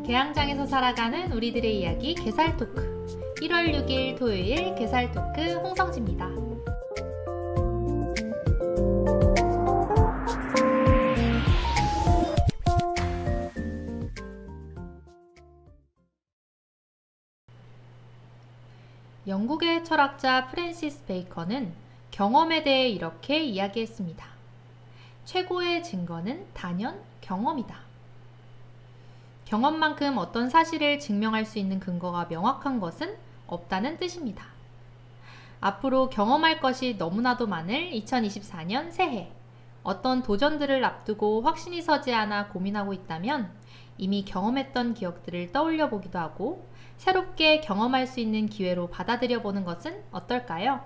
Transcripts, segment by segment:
개항장에서 살아가는 우리들의 이야기 게살토크 1월 6일 토요일 게살토크 홍성지입니다. 영국의 철학자 프랜시스 베이컨은 경험에 대해 이렇게 이야기했습니다. 최고의 증거는 단연 경험이다. 경험만큼 어떤 사실을 증명할 수 있는 근거가 명확한 것은 없다는 뜻입니다. 앞으로 경험할 것이 너무나도 많을 2024년 새해, 어떤 도전들을 앞두고 확신이 서지 않아 고민하고 있다면 이미 경험했던 기억들을 떠올려 보기도 하고 새롭게 경험할 수 있는 기회로 받아들여 보는 것은 어떨까요?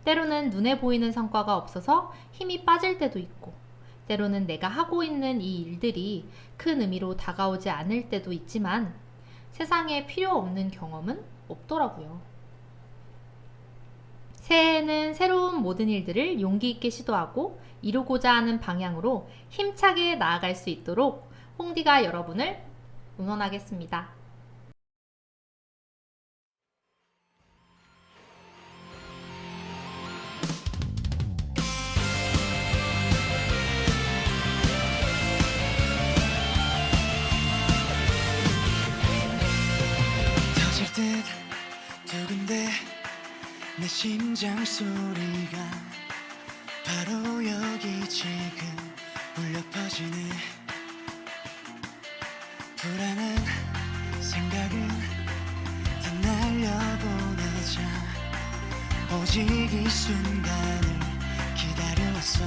때로는 눈에 보이는 성과가 없어서 힘이 빠질 때도 있고 때로는 내가 하고 있는 이 일들이 큰 의미로 다가오지 않을 때도 있지만 세상에 필요 없는 경험은 없더라고요. 새해에는 새로운 모든 일들을 용기 있게 시도하고 이루고자 하는 방향으로 힘차게 나아갈 수 있도록 홍디가 여러분을 응원하겠습니다. 두근데 내 심장 소리가 바로 여기 지금 울려 퍼지네. 불안한 생각은 다 날려보내자 오직 이 순간을 기다려왔어.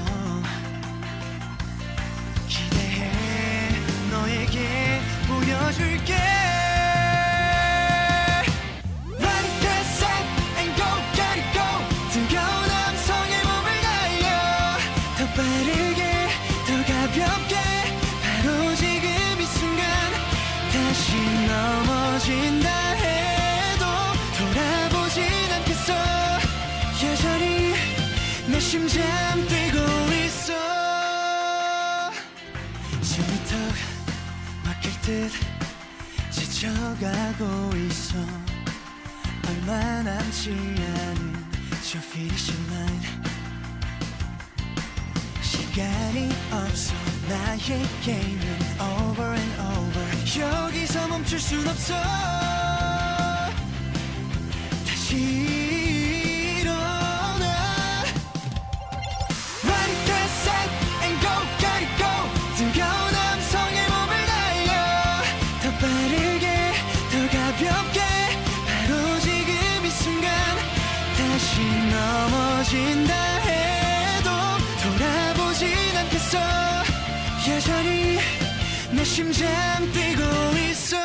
기대해 너에게 보여줄게. 빠르게 더 가볍게 바로 지금 이 순간 다시 넘어진다 해도 돌아보진 않겠어. 여전히 내 심장 뛰고 있어. 숨이 턱 막힐 듯 지쳐가고 있어. 얼마 남지 않은 저 피니시 라인. 시간이 없어 나에게는 over and over. 여기서 멈출 순 없어. 다시 일어나. Run it, set and go, gotta go. 뜨거운 함성에 몸을 날려 더 빠르게 더 가볍게 바로 지금 이 순간 다시 넘어진다 해도 돌아보진 않겠어. 여전히 내 심장 뛰고 있어.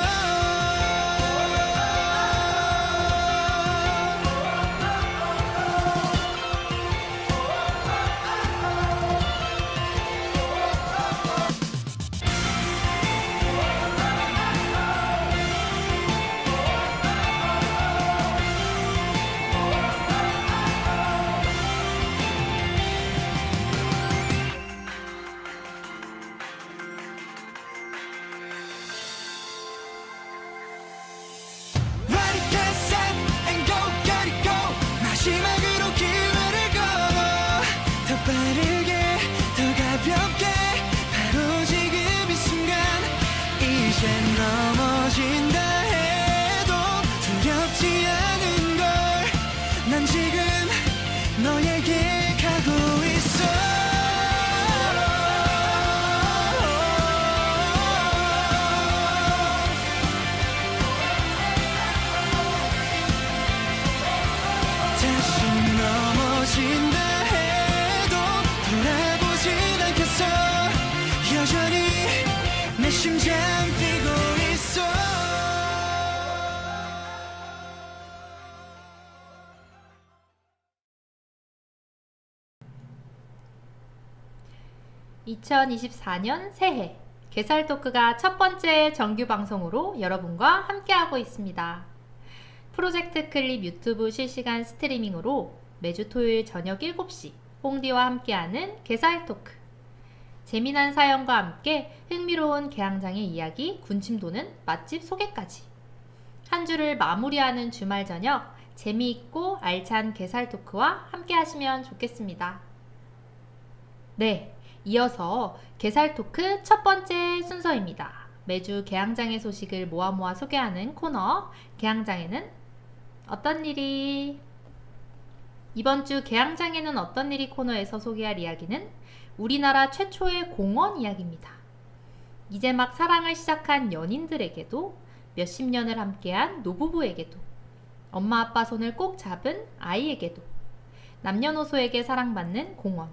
마지막으로 기회를 걸어 더 빠르게 더 가볍게 바로 지금 이 순간 이제 넘어진다 해도 두렵지 않은 걸 난 지금 너에게 가고 있어. 넘어진다 해도 돌아보진 않겠어. 여전히 내 심장 뛰고 있어. 2024년 새해 게살 토크가 첫 번째 정규 방송으로 여러분과 함께하고 있습니다. 프로젝트 클립 유튜브 실시간 스트리밍으로 매주 토요일 저녁 7시 홍디와 함께하는 게살 토크. 재미난 사연과 함께 흥미로운 개항장의 이야기, 군침 도는 맛집 소개까지. 한 주를 마무리하는 주말 저녁 재미있고 알찬 게살 토크와 함께 하시면 좋겠습니다. 네, 이어서 게살 토크 첫 번째 순서입니다. 매주 개항장의 소식을 모아 소개하는 코너 개항장에는 어떤 일이? 이번 주 개항장에는 어떤 일이 코너에서 소개할 이야기는 우리나라 최초의 공원 이야기입니다. 이제 막 사랑을 시작한 연인들에게도 몇십 년을 함께한 노부부에게도 엄마 아빠 손을 꼭 잡은 아이에게도 남녀노소에게 사랑받는 공원.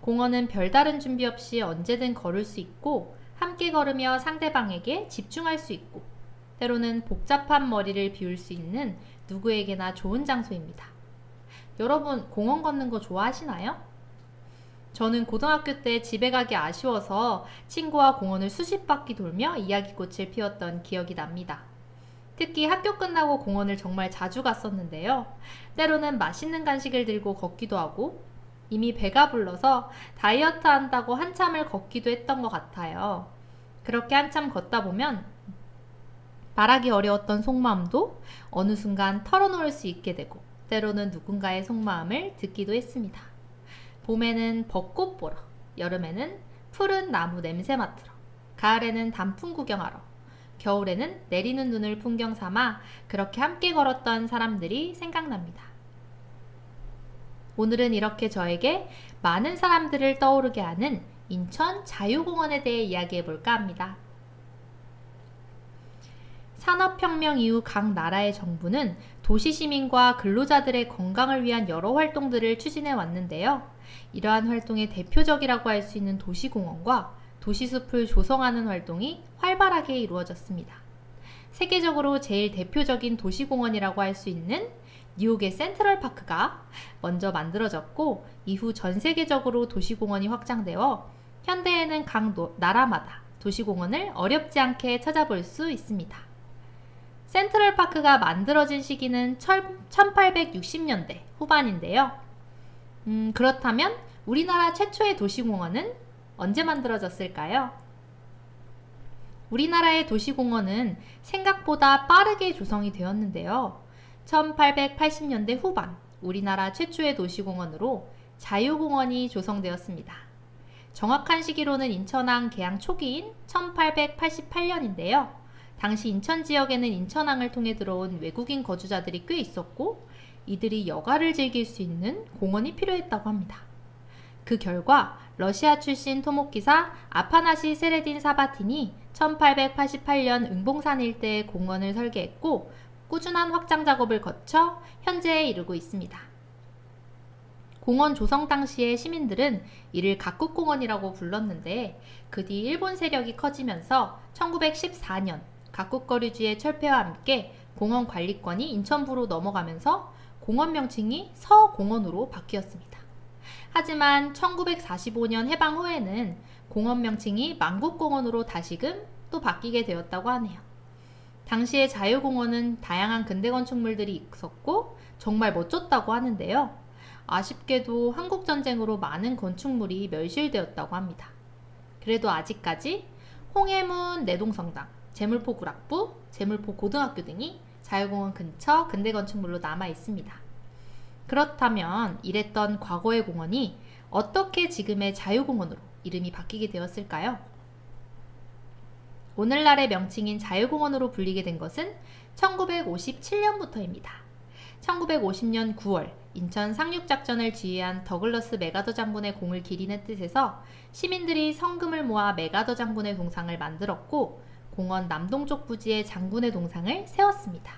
공원은 별다른 준비 없이 언제든 걸을 수 있고 함께 걸으며 상대방에게 집중할 수 있고 때로는 복잡한 머리를 비울 수 있는 누구에게나 좋은 장소입니다. 여러분 공원 걷는 거 좋아하시나요? 저는 고등학교 때 집에 가기 아쉬워서 친구와 공원을 수십 바퀴 돌며 이야기꽃을 피웠던 기억이 납니다. 특히 학교 끝나고 공원을 정말 자주 갔었는데요. 때로는 맛있는 간식을 들고 걷기도 하고 이미 배가 불러서 다이어트 한다고 한참을 걷기도 했던 것 같아요. 그렇게 한참 걷다 보면 말하기 어려웠던 속마음도 어느 순간 털어놓을 수 있게 되고 때로는 누군가의 속마음을 듣기도 했습니다. 봄에는 벚꽃 보러, 여름에는 푸른 나무 냄새 맡으러, 가을에는 단풍 구경하러, 겨울에는 내리는 눈을 풍경 삼아 그렇게 함께 걸었던 사람들이 생각납니다. 오늘은 이렇게 저에게 많은 사람들을 떠오르게 하는 인천 자유공원에 대해 이야기해 볼까 합니다. 산업혁명 이후 각 나라의 정부는 도시 시민과 근로자들의 건강을 위한 여러 활동들을 추진해 왔는데요. 이러한 활동의 대표적이라고 할 수 있는 도시공원과 도시숲을 조성하는 활동이 활발하게 이루어졌습니다. 세계적으로 제일 대표적인 도시공원이라고 할 수 있는 뉴욕의 센트럴파크가 먼저 만들어졌고 이후 전 세계적으로 도시공원이 확장되어 현대에는 각 나라마다 도시공원을 어렵지 않게 찾아볼 수 있습니다. 센트럴파크가 만들어진 시기는 1860년대 후반인데요. 그렇다면 우리나라 최초의 도시공원은 언제 만들어졌을까요? 우리나라의 도시공원은 생각보다 빠르게 조성이 되었는데요. 1880년대 후반 우리나라 최초의 도시공원으로 자유공원이 조성되었습니다. 정확한 시기로는 인천항 개항 초기인 1888년인데요. 당시 인천 지역에는 인천항을 통해 들어온 외국인 거주자들이 꽤 있었고 이들이 여가를 즐길 수 있는 공원이 필요했다고 합니다. 그 결과 러시아 출신 토목기사 아파나시 세레딘 사바틴이 1888년 응봉산 일대에 공원을 설계했고 꾸준한 확장 작업을 거쳐 현재에 이르고 있습니다. 공원 조성 당시에 시민들은 이를 각국공원이라고 불렀는데 그 뒤 일본 세력이 커지면서 1914년 각국거류지의 철폐와 함께 공원 관리권이 인천부로 넘어가면서 공원 명칭이 서공원으로 바뀌었습니다. 하지만 1945년 해방 후에는 공원 명칭이 만국공원으로 다시금 또 바뀌게 되었다고 하네요. 당시의 자유공원은 다양한 근대 건축물들이 있었고 정말 멋졌다고 하는데요. 아쉽게도 한국전쟁으로 많은 건축물이 멸실되었다고 합니다. 그래도 아직까지 홍해문 내동성당, 제물포 구락부, 제물포 고등학교 등이 자유공원 근처 근대 건축물로 남아 있습니다. 그렇다면 이랬던 과거의 공원이 어떻게 지금의 자유공원으로 이름이 바뀌게 되었을까요? 오늘날의 명칭인 자유공원으로 불리게 된 것은 1957년부터입니다. 1950년 9월 인천 상륙작전을 지휘한 더글러스 맥아더 장군의 공을 기리는 뜻에서 시민들이 성금을 모아 맥아더 장군의 동상을 만들었고 공원 남동쪽 부지에 장군의 동상을 세웠습니다.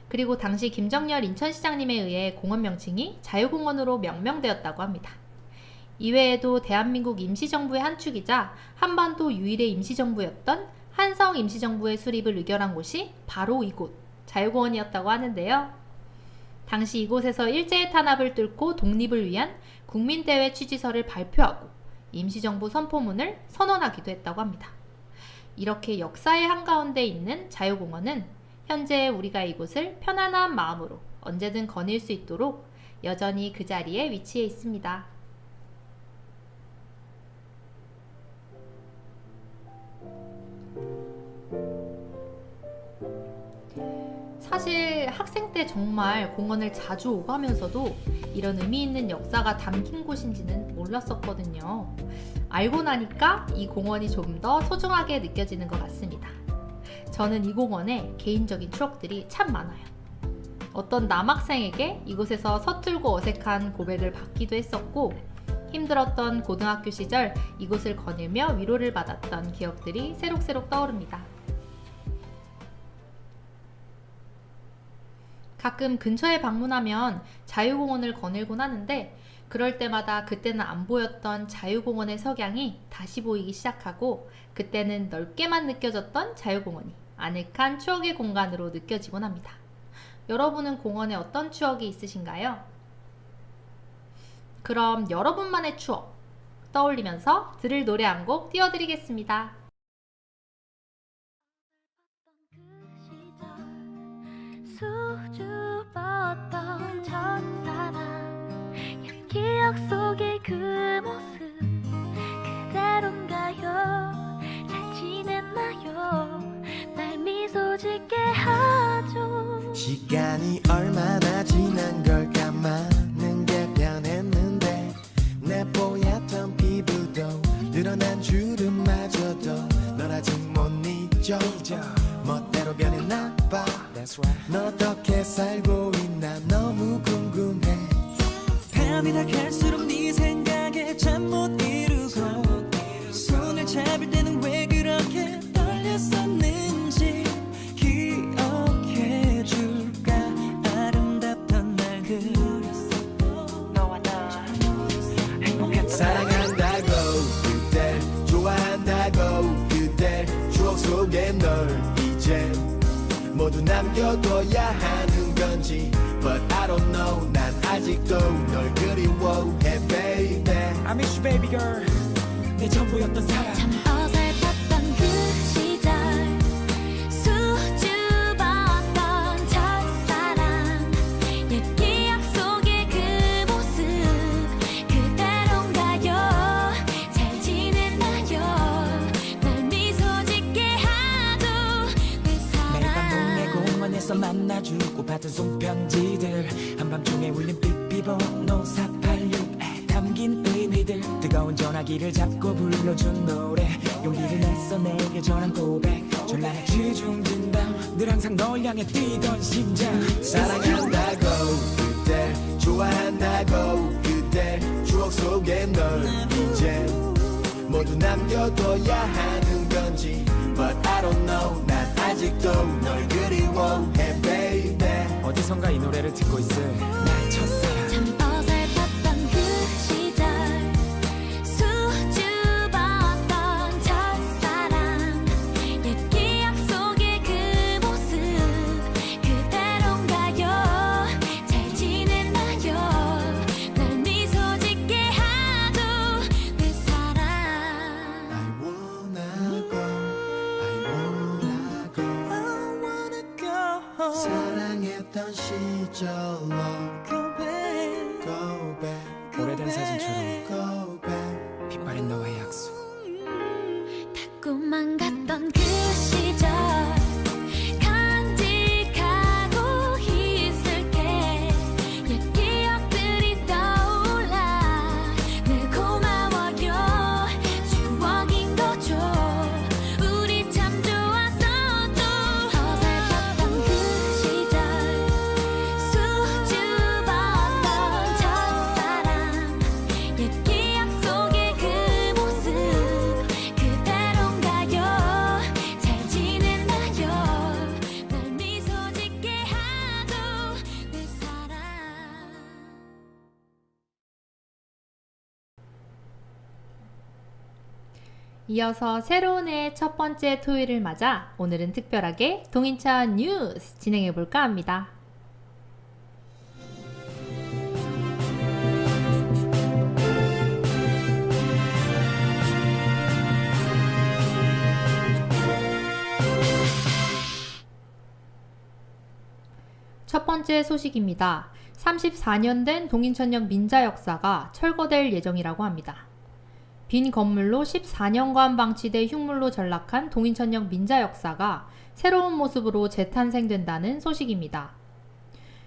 그리고 당시 김정열 인천시장님에 의해 공원 명칭이 자유공원으로 명명되었다고 합니다. 이외에도 대한민국 임시정부의 한 축이자 한반도 유일의 임시정부였던 한성 임시정부의 수립을 의결한 곳이 바로 이곳 자유공원이었다고 하는데요. 당시 이곳에서 일제의 탄압을 뚫고 독립을 위한 국민대회 취지서를 발표하고 임시정부 선포문을 선언하기도 했다고 합니다. 이렇게 역사의 한가운데 있는 자유공원은 현재 우리가 이곳을 편안한 마음으로 언제든 거닐 수 있도록 여전히 그 자리에 위치해 있습니다. 사실 학생 때 정말 공원을 자주 오가면서도 이런 의미 있는 역사가 담긴 곳인지는 몰랐었거든요. 알고 나니까 이 공원이 좀 더 소중하게 느껴지는 것 같습니다. 저는 이 공원에 개인적인 추억들이 참 많아요. 어떤 남학생에게 이곳에서 서툴고 어색한 고백을 받기도 했었고, 힘들었던 고등학교 시절 이곳을 거닐며 위로를 받았던 기억들이 새록새록 떠오릅니다. 가끔 근처에 방문하면 자유공원을 거닐곤 하는데, 그럴 때마다 그때는 안 보였던 자유공원의 석양이 다시 보이기 시작하고, 그때는 넓게만 느껴졌던 자유공원이 아늑한 추억의 공간으로 느껴지곤 합니다. 여러분은 공원에 어떤 추억이 있으신가요? 그럼 여러분만의 추억 떠올리면서 들을 노래 한 곡 띄워드리겠습니다. 수줍었던 첫사랑 옛 기억 속의 그 모습 그대로인가요? 잘 지냈나요? 날 미소 짓게 하죠. 시간이 얼마나 지난 걸까 많은 게 변했는데 내 뽀얗던 피부도 늘어난 주름마저도 널 아직 못 잊어 멋대로 변했나 봐. 넌 어떻게 살고 있나 너무 궁금해. 밤이 다 갈수록 네 생각에 잠 못 이루고 손을 잡을 때는 왜 그렇게 떨렸었는지 기억해 줄까. 아름답던 날들 너와 나 행복했던 사랑한다고 그댈 좋아한다고 그댈 추억 속에 널 이제 모두 남겨둬야 하는 건지 But I don't know 난 아직도 널 그리워해 baby I miss you baby girl 내 전부였던 사람 참 어설펐던 그 시절 수줍었던 첫사랑 옛 기억 속의 그 모습 그대로인가요? 잘 지냈나요? 날 미소 짓게 하죠 내 사랑. 매일 밤 동네 공원에서 만나주고 받은 손편지들 한밤중에 울린 삐삐번호 486에 담긴 의미들 뜨거운 전화기를 잡고 불러준 노래 용기를 냈어 내게 전한 고백 전란의 지중진담 늘 항상 널 향해 뛰던 심장 사랑한다고 그댈 좋아한다고 그댈 추억 속에 널 이제 모두 남겨둬야 하는 건지 But I don't know 난 아직도 널 그리워해 baby 어디선가 이 노래를 듣고 있을 나의 첫사랑 참 어설펐던 그 시절 수줍었던 첫사랑 옛 기억 속의 그 모습 그대로인가요? 잘 지냈나요? 날 미소 짓게 하죠 내 사랑. I wanna go I wanna go 사랑했던 시절로 Go back 오래된 사진처럼 Go back 빛바랜 너와의 약속 자꾸만 갔던 그 시절 간직하고 있을게 옛 기억들이 떠올라 늘 고마워요 추억인 거죠 우리 참 좋았었죠 어설펐던 그 시절 수줍었던 첫사랑 옛 기억 속의 그 모습 그대로인가요? 잘 지냈나요? 날 미소 짓게 하죠 내 사랑. 이어서 새로운 해의 첫 번째 토요일을 맞아 오늘은 특별하게 동인천 뉴스 진행해볼까 합니다. 첫 번째 소식입니다. 34년 된 동인천역 민자 역사가 철거될 예정이라고 합니다. 빈 건물로 14년간 방치돼 흉물로 전락한 동인천역 민자 역사가 새로운 모습으로 재탄생된다는 소식입니다.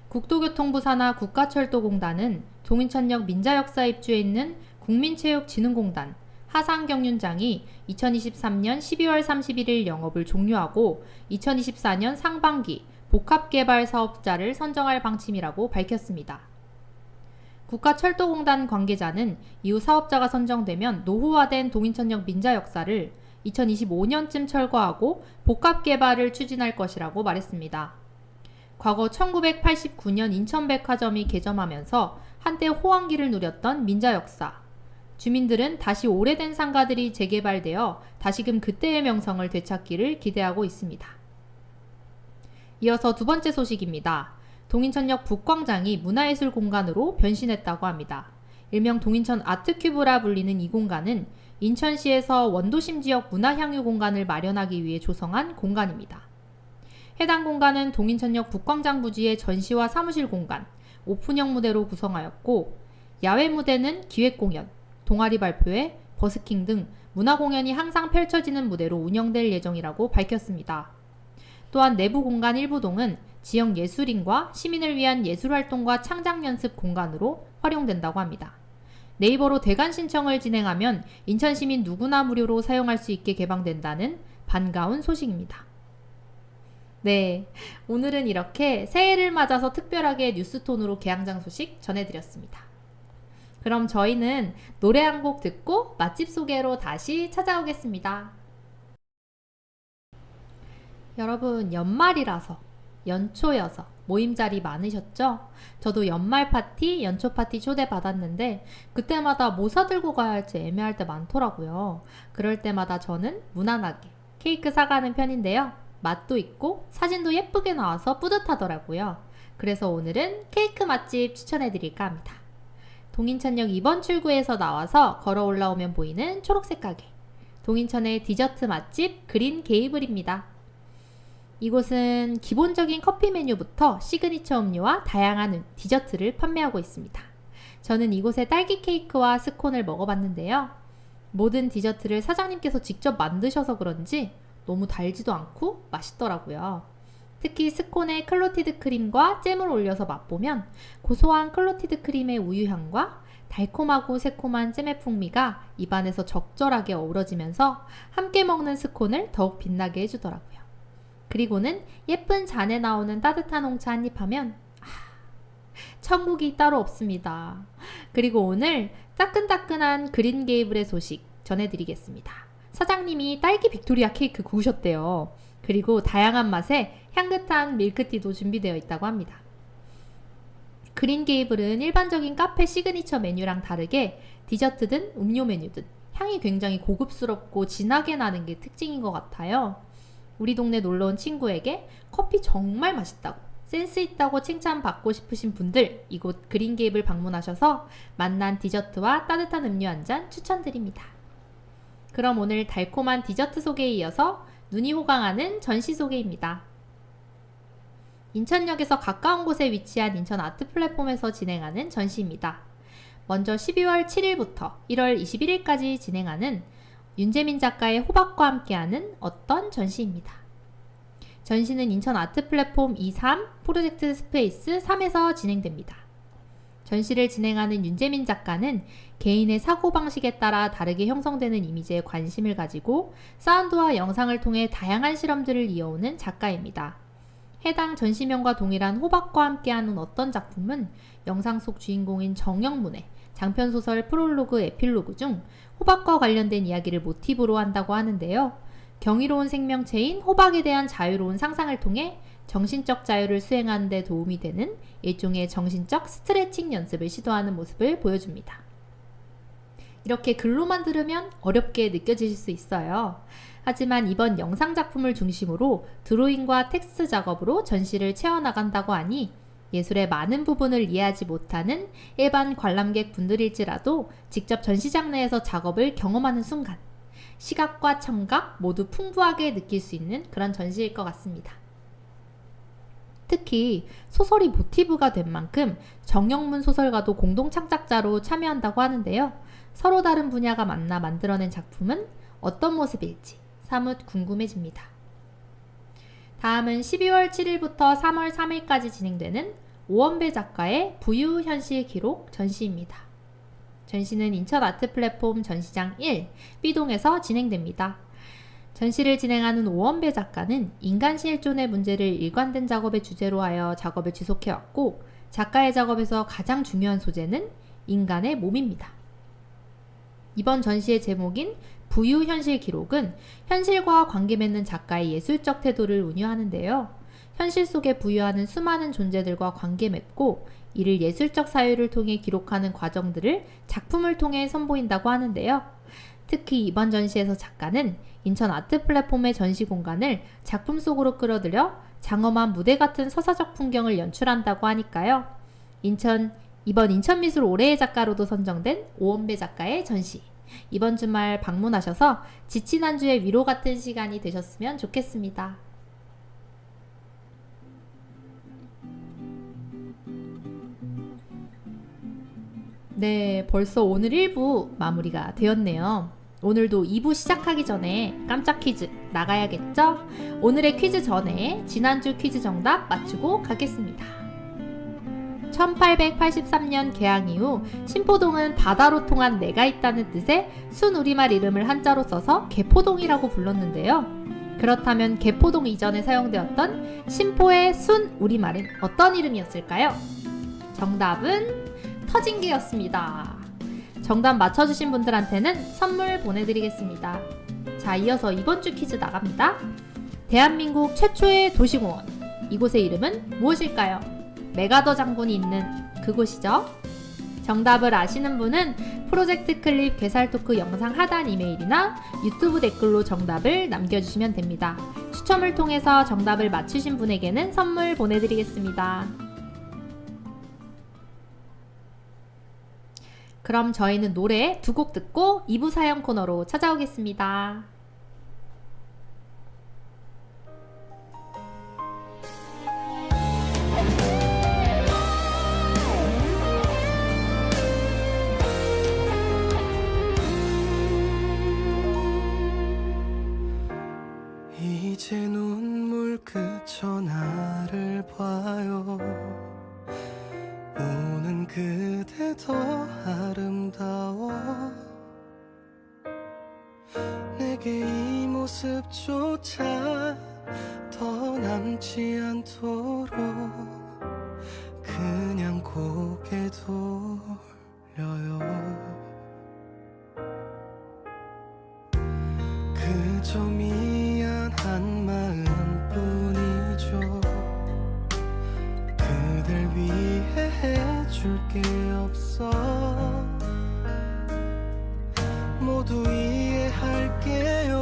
국토교통부 산하 국가철도공단은 동인천역 민자 역사 입주해 있는 국민체육진흥공단 하상경륜장이 2023년 12월 31일 영업을 종료하고 2024년 상반기 복합개발 사업자를 선정할 방침이라고 밝혔습니다. 국가철도공단 관계자는 이후 사업자가 선정되면 노후화된 동인천역 민자 역사를 2025년쯤 철거하고 복합개발을 추진할 것이라고 말했습니다. 과거 1989년 인천백화점이 개점하면서 한때 호황기를 누렸던 민자 역사. 주민들은 다시 오래된 상가들이 재개발되어 다시금 그때의 명성을 되찾기를 기대하고 있습니다. 이어서 두 번째 소식입니다. 동인천역 북광장이 문화예술 공간으로 변신했다고 합니다. 일명 동인천 아트큐브라 불리는 이 공간은 인천시에서 원도심 지역 문화향유 공간을 마련하기 위해 조성한 공간입니다. 해당 공간은 동인천역 북광장 부지의 전시와 사무실 공간, 오픈형 무대로 구성하였고 야외 무대는 기획공연, 동아리 발표회, 버스킹 등 문화공연이 항상 펼쳐지는 무대로 운영될 예정이라고 밝혔습니다. 또한 내부 공간 일부동은 지역 예술인과 시민을 위한 예술활동과 창작연습 공간으로 활용된다고 합니다. 네이버로 대관 신청을 진행하면 인천시민 누구나 무료로 사용할 수 있게 개방된다는 반가운 소식입니다. 네, 오늘은 이렇게 새해를 맞아서 특별하게 뉴스톤으로 개항장 소식 전해드렸습니다. 그럼 저희는 노래 한 곡 듣고 맛집 소개로 다시 찾아오겠습니다. 여러분, 연말이라서, 연초여서 모임 자리 많으셨죠? 저도 연말 파티, 연초 파티 초대받았는데 그때마다 뭐 사들고 가야 할지 애매할 때 많더라고요. 그럴 때마다 저는 무난하게 케이크 사가는 편인데요. 맛도 있고 사진도 예쁘게 나와서 뿌듯하더라고요. 그래서 오늘은 케이크 맛집 추천해드릴까 합니다. 동인천역 2번 출구에서 나와서 걸어 올라오면 보이는 초록색 가게, 동인천의 디저트 맛집 그린 게이블입니다. 이곳은 기본적인 커피 메뉴부터 시그니처 음료와 다양한 디저트를 판매하고 있습니다. 저는 이곳의 딸기 케이크와 스콘을 먹어봤는데요. 모든 디저트를 사장님께서 직접 만드셔서 그런지 너무 달지도 않고 맛있더라고요. 특히 스콘에 클로티드 크림과 잼을 올려서 맛보면 고소한 클로티드 크림의 우유향과 달콤하고 새콤한 잼의 풍미가 입안에서 적절하게 어우러지면서 함께 먹는 스콘을 더욱 빛나게 해주더라고요. 그리고는 예쁜 잔에 나오는 따뜻한 홍차 한입 하면 천국이 따로 없습니다. 그리고 오늘 따끈따끈한 그린 게이블의 소식 전해드리겠습니다. 사장님이 딸기 빅토리아 케이크 구우셨대요. 그리고 다양한 맛의 향긋한 밀크티도 준비되어 있다고 합니다. 그린 게이블은 일반적인 카페 시그니처 메뉴랑 다르게 디저트든 음료 메뉴든 향이 굉장히 고급스럽고 진하게 나는 게 특징인 것 같아요. 우리 동네 놀러온 친구에게 커피 정말 맛있다고, 센스 있다고 칭찬받고 싶으신 분들 이곳 그린 게이블 방문하셔서 맛난 디저트와 따뜻한 음료 한 잔 추천드립니다. 그럼 오늘 달콤한 디저트 소개에 이어서 눈이 호강하는 전시 소개입니다. 인천역에서 가까운 곳에 위치한 인천 아트 플랫폼에서 진행하는 전시입니다. 먼저 12월 7일부터 1월 21일까지 진행하는 윤재민 작가의 호박과 함께하는 어떤 전시입니다. 전시는 인천 아트 플랫폼 23 프로젝트 스페이스 3에서 진행됩니다. 전시를 진행하는 윤재민 작가는 개인의 사고방식에 따라 다르게 형성되는 이미지에 관심을 가지고 사운드와 영상을 통해 다양한 실험들을 이어오는 작가입니다. 해당 전시명과 동일한 호박과 함께하는 어떤 작품은 영상 속 주인공인 정영문의 장편소설 프롤로그, 에필로그 중 호박과 관련된 이야기를 모티브로 한다고 하는데요. 경이로운 생명체인 호박에 대한 자유로운 상상을 통해 정신적 자유를 수행하는 데 도움이 되는 일종의 정신적 스트레칭 연습을 시도하는 모습을 보여줍니다. 이렇게 글로만 들으면 어렵게 느껴지실 수 있어요. 하지만 이번 영상 작품을 중심으로 드로잉과 텍스트 작업으로 전시를 채워나간다고 하니 예술의 많은 부분을 이해하지 못하는 일반 관람객 분들일지라도 직접 전시장 내에서 작업을 경험하는 순간 시각과 청각 모두 풍부하게 느낄 수 있는 그런 전시일 것 같습니다. 특히 소설이 모티브가 된 만큼 정영문 소설가도 공동 창작자로 참여한다고 하는데요. 서로 다른 분야가 만나 만들어낸 작품은 어떤 모습일지 사뭇 궁금해집니다. 다음은 12월 7일부터 3월 3일까지 진행되는 오원배 작가의 부유현실 기록 전시입니다. 전시는 인천 아트 플랫폼 전시장 1, B동에서 진행됩니다. 전시를 진행하는 오원배 작가는 인간 실존의 문제를 일관된 작업의 주제로 하여 작업을 지속해왔고, 작가의 작업에서 가장 중요한 소재는 인간의 몸입니다. 이번 전시의 제목인 부유현실 기록은 현실과 관계 맺는 작가의 예술적 태도를 운유하는데요. 현실 속에 부유하는 수많은 존재들과 관계 맺고 이를 예술적 사유를 통해 기록하는 과정들을 작품을 통해 선보인다고 하는데요. 특히 이번 전시에서 작가는 인천 아트 플랫폼의 전시 공간을 작품 속으로 끌어들여 장엄한 무대 같은 서사적 풍경을 연출한다고 하니까요. 이번 인천미술 올해의 작가로도 선정된 오원배 작가의 전시, 이번 주말 방문하셔서 지친 한 주의 위로 같은 시간이 되셨으면 좋겠습니다. 네, 벌써 오늘 1부 마무리가 되었네요. 오늘도 2부 시작하기 전에 깜짝 퀴즈 나가야겠죠? 오늘의 퀴즈 전에 지난주 퀴즈 정답 맞추고 가겠습니다. 1883년 개항 이후 신포동은 바다로 통한 내가 있다는 뜻의 순우리말 이름을 한자로 써서 개포동이라고 불렀는데요. 그렇다면 개포동 이전에 사용되었던 신포의 순우리말은 어떤 이름이었을까요? 정답은 터진개였습니다. 정답 맞춰주신 분들한테는 선물 보내드리겠습니다. 자, 이어서 이번 주 퀴즈 나갑니다. 대한민국 최초의 도시공원, 이곳의 이름은 무엇일까요? 메가더 장군이 있는 그곳이죠. 정답을 아시는 분은 프로젝트 클립 개살 토크 영상 하단 이메일이나 유튜브 댓글로 정답을 남겨주시면 됩니다. 추첨을 통해서 정답을 맞추신 분에게는 선물 보내드리겠습니다. 그럼 저희는 노래 2곡 듣고 2부 사연 코너로 찾아오겠습니다. 이제 눈물 그쳐 나를 봐요. 우는 그대 더 아름다워. 내게 이 모습조차 더 남지 않도록 그냥 고개 돌려요. 그저 미안한 마음뿐이죠. 그댈 위해 해줄 게 없어. 모두 이해할게요.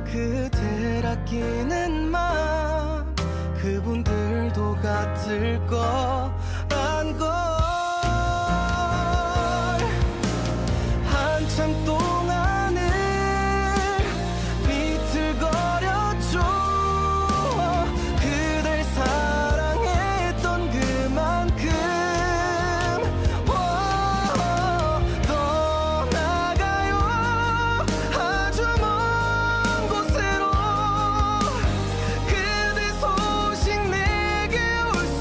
그댈 아끼는 마음 그분들도 같을 거란 걸. 한참 동안을 비틀거렸죠. 그댈 사랑했던 그만큼 떠나가요. 아주 먼 곳으로. 그대 소식 내게 올 수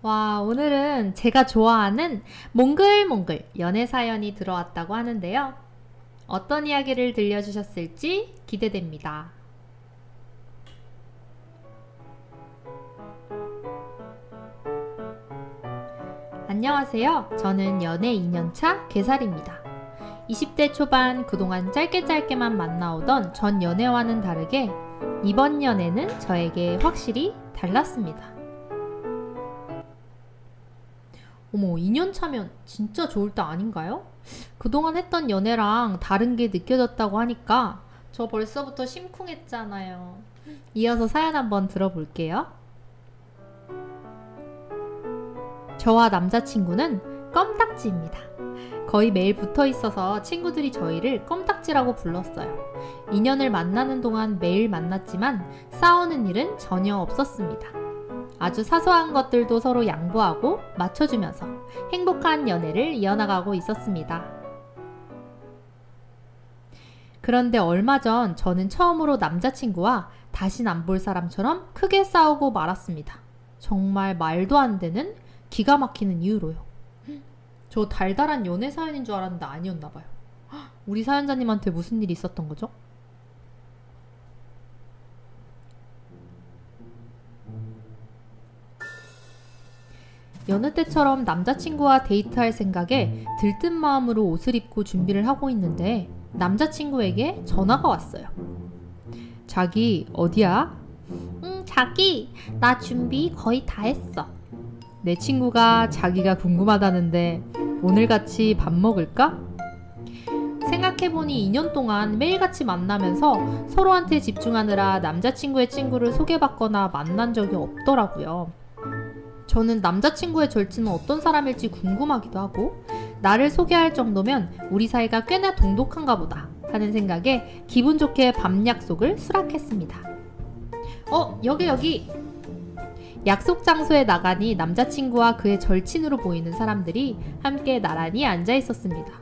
와, 오늘은 제가 좋아하는 몽글몽글 연애 사연이 들어왔다고 하는데요. 어떤 이야기를 들려주셨을지 기대됩니다. 안녕하세요. 저는 연애 2년차 개살입니다. 20대 초반 그동안 짧게만 만나오던 전 연애와는 다르게 이번 연애는 저에게 확실히 달랐습니다. 어머, 2년 차면 진짜 좋을 때 아닌가요? 그동안 했던 연애랑 다른 게 느껴졌다고 하니까 저 벌써부터 심쿵했잖아요. 이어서 사연 한번 들어볼게요. 저와 남자친구는 껌딱지입니다. 거의 매일 붙어 있어서 친구들이 저희를 껌딱지라고 불렀어요. 2년을 만나는 동안 매일 만났지만 싸우는 일은 전혀 없었습니다. 아주 사소한 것들도 서로 양보하고 맞춰주면서 행복한 연애를 이어나가고 있었습니다. 그런데 얼마 전 저는 처음으로 남자친구와 다신 안 볼 사람처럼 크게 싸우고 말았습니다. 정말 말도 안 되는 기가 막히는 이유로요. 저 달달한 연애 사연인 줄 알았는데 아니었나 봐요. 우리 사연자님한테 무슨 일이 있었던 거죠? 여느 때처럼 남자친구와 데이트할 생각에 들뜬 마음으로 옷을 입고 준비를 하고 있는데 남자친구에게 전화가 왔어요. 자기 어디야? 자기 나 준비 거의 다 했어. 내 친구가 자기가 궁금하다는데 오늘 같이 밥 먹을까? 생각해보니 2년 동안 매일같이 만나면서 서로한테 집중하느라 남자친구의 친구를 소개받거나 만난 적이 없더라고요. 저는 남자친구의 절친은 어떤 사람일지 궁금하기도 하고 나를 소개할 정도면 우리 사이가 꽤나 돈독한가 보다 하는 생각에 기분 좋게 밤 약속을 수락했습니다. 여기! 약속 장소에 나가니 남자친구와 그의 절친으로 보이는 사람들이 함께 나란히 앉아 있었습니다.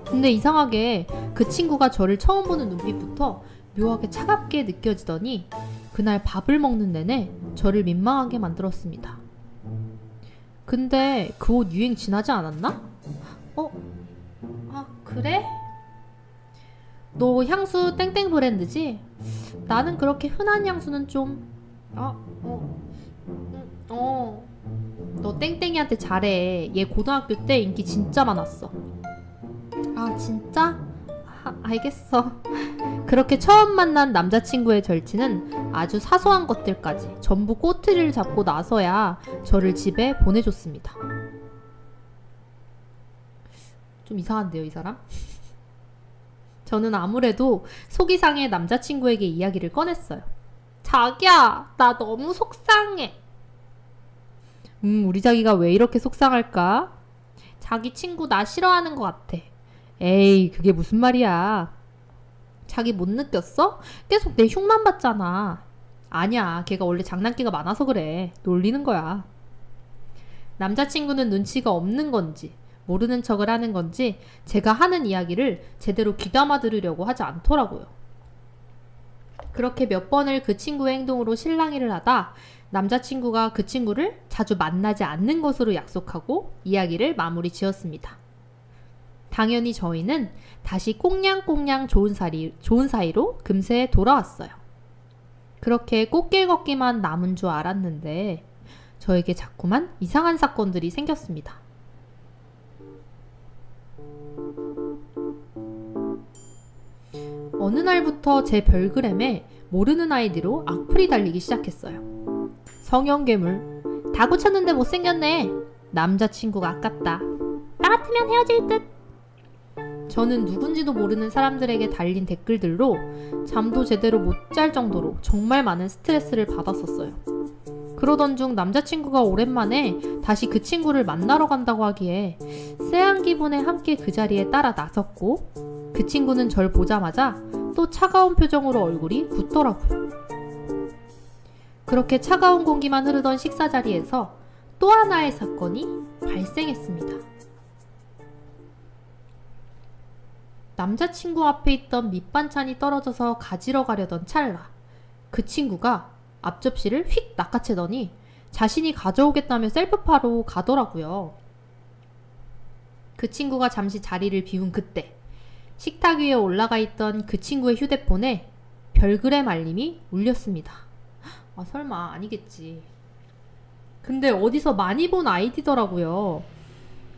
근데 이상하게 그 친구가 저를 처음 보는 눈빛부터 묘하게 차갑게 느껴지더니 그날 밥을 먹는 내내 저를 민망하게 만들었습니다. 근데 그 옷 유행 지나지 않았나? 그래? 너 향수 땡땡 브랜드지? 나는 그렇게 흔한 향수는 좀... 너 땡땡이한테 잘해. 얘 고등학교 때 인기 진짜 많았어. 아, 진짜? 알겠어. 그렇게 처음 만난 남자친구의 절친은 아주 사소한 것들까지 전부 꼬투리를 잡고 나서야 저를 집에 보내줬습니다. 좀 이상한데요, 이 사람? 저는 아무래도 속이 상해 남자친구에게 이야기를 꺼냈어요. 자기야, 나 너무 속상해. 우리 자기가 왜 이렇게 속상할까? 자기 친구 나 싫어하는 것 같아. 에이, 그게 무슨 말이야. 자기 못 느꼈어? 계속 내 흉만 봤잖아. 아니야, 걔가 원래 장난기가 많아서 그래. 놀리는 거야. 남자친구는 눈치가 없는 건지 모르는 척을 하는 건지 제가 하는 이야기를 제대로 귀담아 들으려고 하지 않더라고요. 그렇게 몇 번을 그 친구의 행동으로 실랑이를 하다 남자친구가 그 친구를 자주 만나지 않는 것으로 약속하고 이야기를 마무리 지었습니다. 당연히 저희는 다시 꽁냥꽁냥 좋은 사이로 금세 돌아왔어요. 그렇게 꽃길 걷기만 남은 줄 알았는데 저에게 자꾸만 이상한 사건들이 생겼습니다. 어느 날부터 제 별그램에 모르는 아이디로 악플이 달리기 시작했어요. 성형괴물, 다 고쳤는데 못생겼네. 남자친구가 아깝다. 나 같으면 헤어질 듯. 저는 누군지도 모르는 사람들에게 달린 댓글들로 잠도 제대로 못 잘 정도로 정말 많은 스트레스를 받았었어요. 그러던 중 남자친구가 오랜만에 다시 그 친구를 만나러 간다고 하기에 쎄한 기분에 함께 그 자리에 따라 나섰고 그 친구는 절 보자마자 또 차가운 표정으로 얼굴이 굳더라고요. 그렇게 차가운 공기만 흐르던 식사 자리에서 또 하나의 사건이 발생했습니다. 남자친구 앞에 있던 밑반찬이 떨어져서 가지러 가려던 찰나 그 친구가 앞접시를 휙 낚아채더니 자신이 가져오겠다며 셀프파로 가더라고요. 그 친구가 잠시 자리를 비운 그때 식탁 위에 올라가 있던 그 친구의 휴대폰에 별글의 알림이 울렸습니다. 아, 설마 아니겠지. 근데 어디서 많이 본 아이디더라고요.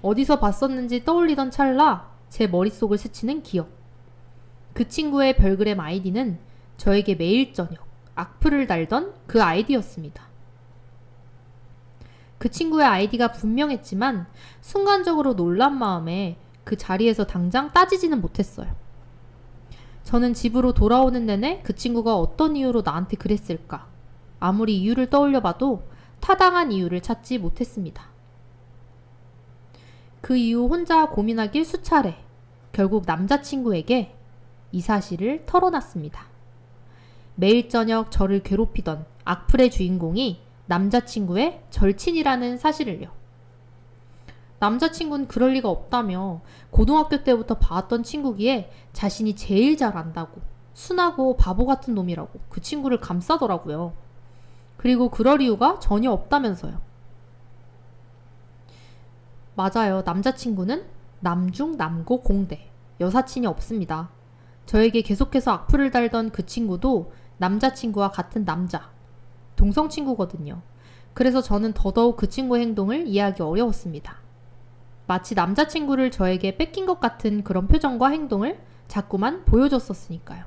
어디서 봤었는지 떠올리던 찰나 제 머릿속을 스치는 기억. 그 친구의 별그램 아이디는 저에게 매일 저녁 악플을 달던 그 아이디였습니다. 그 친구의 아이디가 분명했지만 순간적으로 놀란 마음에 그 자리에서 당장 따지지는 못했어요. 저는 집으로 돌아오는 내내 그 친구가 어떤 이유로 나한테 그랬을까? 아무리 이유를 떠올려봐도 타당한 이유를 찾지 못했습니다. 그 이후 혼자 고민하길 수차례 결국 남자친구에게 이 사실을 털어놨습니다. 매일 저녁 저를 괴롭히던 악플의 주인공이 남자친구의 절친이라는 사실을요. 남자친구는 그럴 리가 없다며 고등학교 때부터 봐왔던 친구기에 자신이 제일 잘 안다고 순하고 바보 같은 놈이라고 그 친구를 감싸더라고요. 그리고 그럴 이유가 전혀 없다면서요. 맞아요. 남자친구는 남중 남고 공대 여사친이 없습니다. 저에게 계속해서 악플을 달던 그 친구도 남자친구와 같은 남자 동성친구거든요. 그래서 저는 더더욱 그 친구의 행동을 이해하기 어려웠습니다. 마치 남자친구를 저에게 뺏긴 것 같은 그런 표정과 행동을 자꾸만 보여줬었으니까요.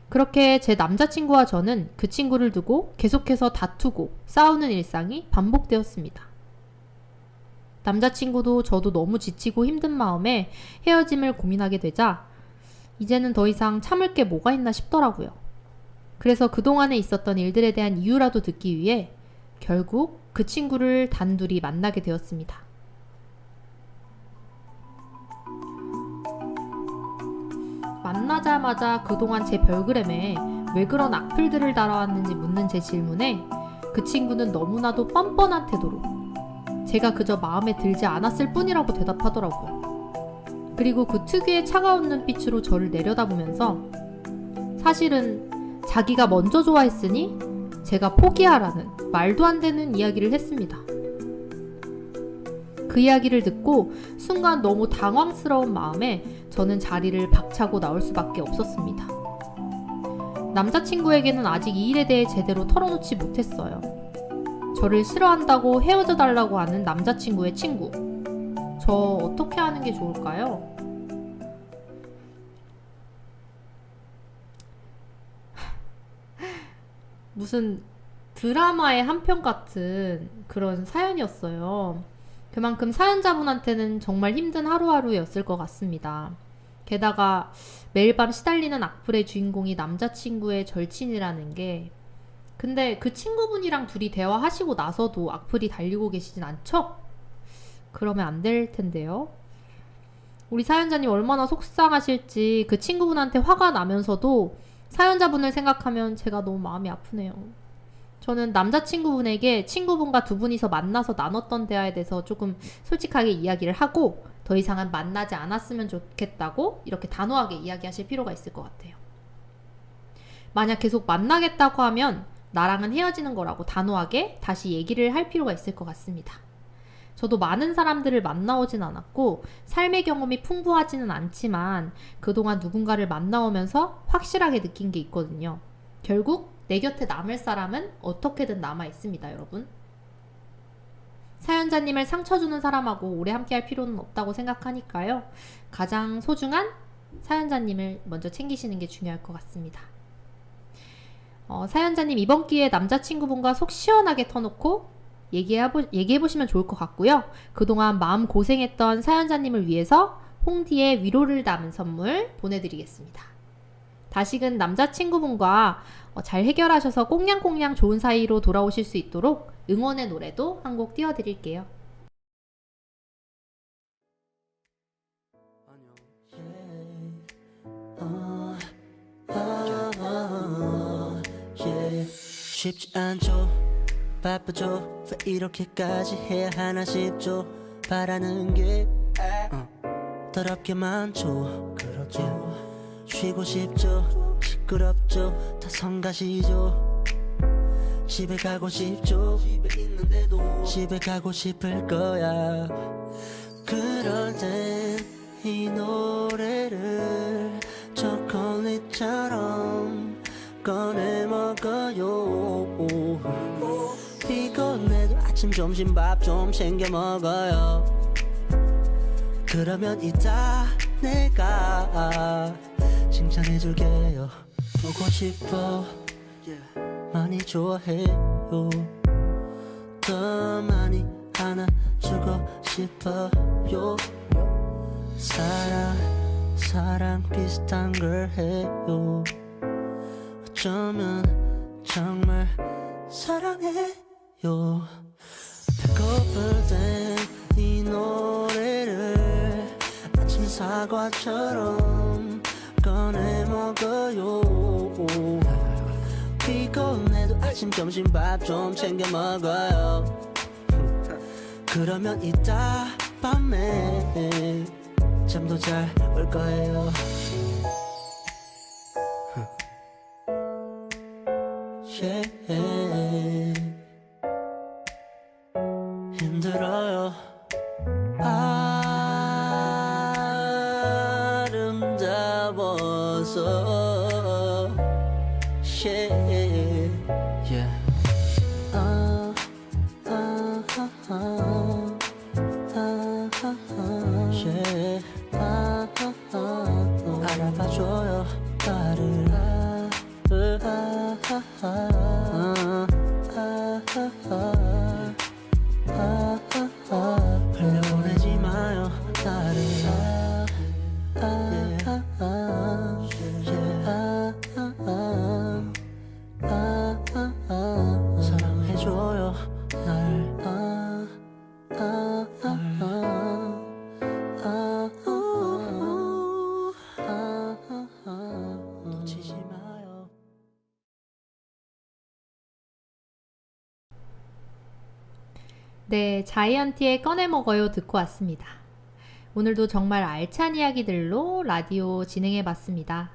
그렇게 제 남자친구와 저는 그 친구를 두고 계속해서 다투고 싸우는 일상이 반복되었습니다. 남자친구도 저도 너무 지치고 힘든 마음에 헤어짐을 고민하게 되자 이제는 더 이상 참을 게 뭐가 있나 싶더라고요. 그래서 그동안에 있었던 일들에 대한 이유라도 듣기 위해 결국 그 친구를 단둘이 만나게 되었습니다. 만나자마자 그동안 제 별그램에 왜 그런 악플들을 달아왔는지 묻는 제 질문에 그 친구는 너무나도 뻔뻔한 태도로 제가 그저 마음에 들지 않았을 뿐이라고 대답하더라고요. 그리고 그 특유의 차가운 눈빛으로 저를 내려다보면서 사실은 자기가 먼저 좋아했으니 제가 포기하라는 말도 안 되는 이야기를 했습니다. 그 이야기를 듣고 순간 너무 당황스러운 마음에 저는 자리를 박차고 나올 수밖에 없었습니다. 남자친구에게는 아직 이 일에 대해 제대로 털어놓지 못했어요. 저를 싫어한다고 헤어져 달라고 하는 남자친구의 친구. 저 어떻게 하는 게 좋을까요? 무슨 드라마의 한 편 같은 그런 사연이었어요. 그만큼 사연자분한테는 정말 힘든 하루하루였을 것 같습니다. 게다가 매일 밤 시달리는 악플의 주인공이 남자친구의 절친이라는 게 근데 그 친구분이랑 둘이 대화하시고 나서도 악플이 달리고 계시진 않죠? 그러면 안 될 텐데요. 우리 사연자님 얼마나 속상하실지 그 친구분한테 화가 나면서도 사연자분을 생각하면 제가 너무 마음이 아프네요. 저는 남자친구분에게 친구분과 두 분이서 만나서 나눴던 대화에 대해서 조금 솔직하게 이야기를 하고 더 이상은 만나지 않았으면 좋겠다고 이렇게 단호하게 이야기하실 필요가 있을 것 같아요. 만약 계속 만나겠다고 하면 나랑은 헤어지는 거라고 단호하게 다시 얘기를 할 필요가 있을 것 같습니다. 저도 많은 사람들을 만나오진 않았고 삶의 경험이 풍부하지는 않지만 그동안 누군가를 만나오면서 확실하게 느낀 게 있거든요. 결국 내 곁에 남을 사람은 어떻게든 남아 있습니다, 여러분. 사연자님을 상처 주는 사람하고 오래 함께 할 필요는 없다고 생각하니까요. 가장 소중한 사연자님을 먼저 챙기시는 게 중요할 것 같습니다. 사연자님 이번 기회에 남자친구분과 속 시원하게 터놓고 얘기해보시면 좋을 것 같고요. 그동안 마음 고생했던 사연자님을 위해서 홍디의 위로를 담은 선물 보내드리겠습니다. 다시금 남자친구분과 잘 해결하셔서 꽁냥꽁냥 좋은 사이로 돌아오실 수 있도록 응원의 노래도 한 곡 띄워드릴게요. 쉽지 않죠 바쁘죠 왜 이렇게까지 해야 하나 싶죠 바라는 게 더럽게 많죠 그렇죠 쉬고 싶죠 시끄럽죠 다 성가시죠 집에 가고 싶죠. 집에 있는데도 집에 가고 싶을 거야. 그럴 땐 이 노래를 초콜릿처럼 꺼내 먹어요. 피곤해도 아침 점심 밥 좀 챙겨 먹어요. 그러면 이따 내가 칭찬해줄게요. 보고 싶어 많이 좋아해요. 더 많이 안아주고 싶어요. 사랑 비슷한 걸 해요. 어쩌면 정말 사랑해요. 배고플 땐 이 노래를 아침 사과처럼 꺼내 먹어요. 피곤해도 아침 점심 밥 좀 챙겨 먹어요. 그러면 이따 밤에 잠도 잘 올 거예요. 힘들어요. 아름다워서 알아봐줘요 나를. 흘려보내지 마요 나를. 사랑해줘요 날. 놓치지 마요. 네, 자이언티의 꺼내 먹어요 듣고 왔습니다. 오늘도 정말 알찬 이야기들로 라디오 진행해 봤습니다.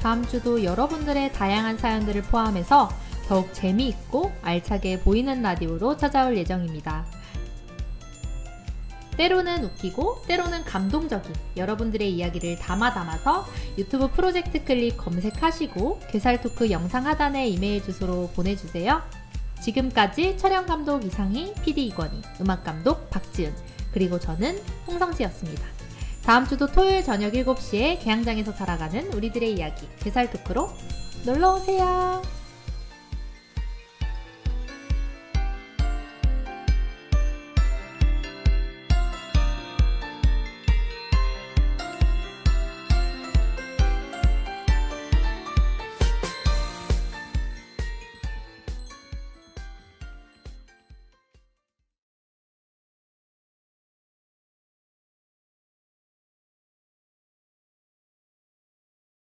다음 주도 여러분들의 다양한 사연들을 포함해서 더욱 재미있고 알차게 보이는 라디오로 찾아올 예정입니다. 때로는 웃기고 때로는 감동적인 여러분들의 이야기를 담아서 유튜브 프로젝트 클립 검색하시고 괴살토크 영상 하단의 이메일 주소로 보내주세요. 지금까지 촬영감독 이상희, PD 이권희, 음악감독 박지은, 그리고 저는 홍성지였습니다. 다음 주도 토요일 저녁 7시에 개항장에서 살아가는 우리들의 이야기 괴살토크로 놀러오세요.